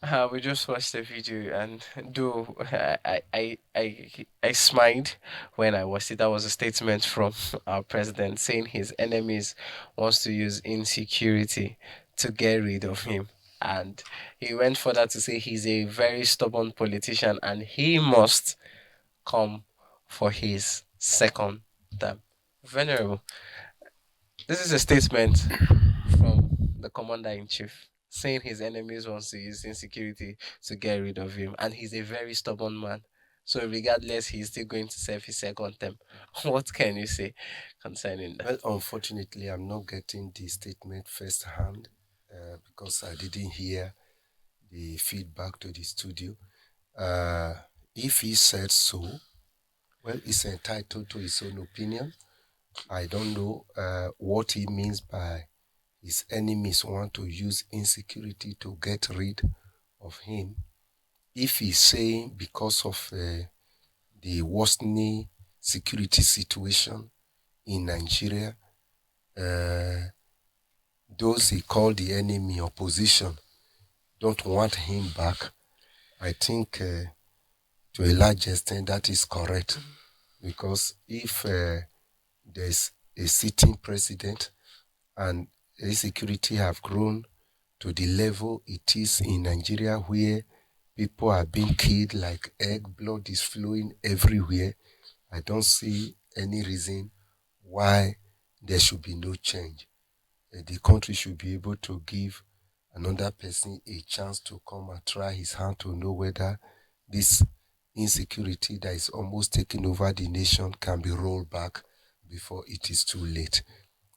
We just watched the video, and though I smiled when I watched it. That was a statement from our president saying his enemies wants to use insecurity to get rid of him. And he went further to say he's a very stubborn politician and he must come for his second term. Venerable, this is a statement from the commander in chief saying his enemies wants to use insecurity to get rid of him, and he's a very stubborn man. So regardless, he's still going to serve his second term. What can you say concerning that? Well, unfortunately, I'm not getting the statement firsthand because I didn't hear the feedback to the studio. Uh, if he said so, well, he's entitled to his own opinion. I don't know what he means by his enemies want to use insecurity to get rid of him. If he's saying because of the worsening security situation in Nigeria, uh, those he called the enemy opposition don't want him back, I think to a large extent that is correct. Because if there's a sitting president and insecurity have grown to the level it is in Nigeria where people are being killed like egg, blood is flowing everywhere, I don't see any reason why there should be no change. The country should be able to give another person a chance to come and try his hand to know whether this insecurity that is almost taking over the nation can be rolled back before it is too late.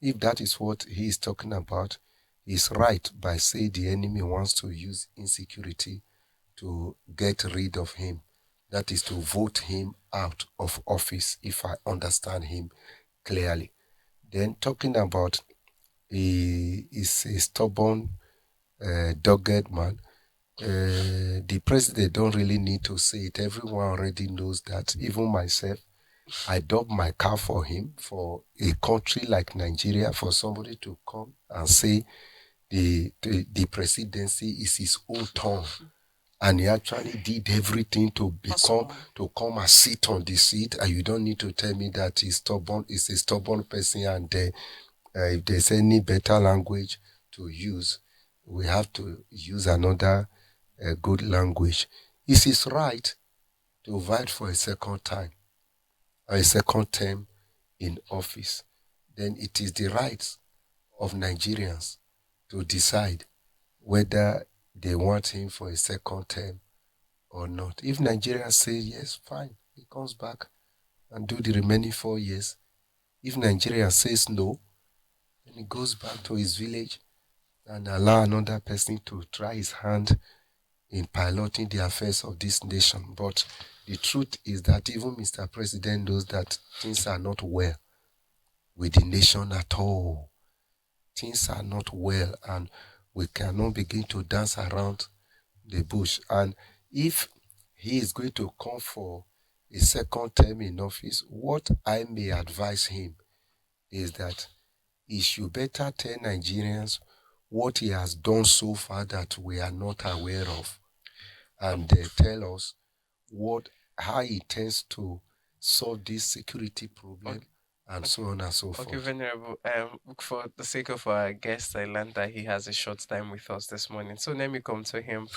If that is what he is talking about, he's right by saying the enemy wants to use insecurity to get rid of him. That is to vote him out of office, if I understand him clearly. Then talking about he is a stubborn, dogged man. The president don't really need to say it. Everyone already knows that. Even myself, I dug my car for him. For a country like Nigeria, for somebody to come and say the presidency is his own turn, and he actually did everything to come and sit on the seat, and you don't need to tell me that he's stubborn. He's a stubborn person, and if there's any better language to use, we have to use another good language. It is right to fight for a second time, or a second term in office. Then it is the right of Nigerians to decide whether they want him for a second term or not. If Nigerians say yes, fine, he comes back and do the remaining 4 years. If Nigeria says no, then he goes back to his village and allow another person to try his hand in piloting the affairs of this nation. But the truth is that even Mr. President knows that things are not well with the nation at all. Things are not well, and we cannot begin to dance around the bush. And if he is going to come for a second term in office, what I may advise him is that he should better tell Nigerians what he has done so far that we are not aware of, and tell us how he intends to solve this security problem, and so on and so Okay, forth. Venerable. For the sake of our guest, I learned that he has a short time with us this morning. So let me come to him.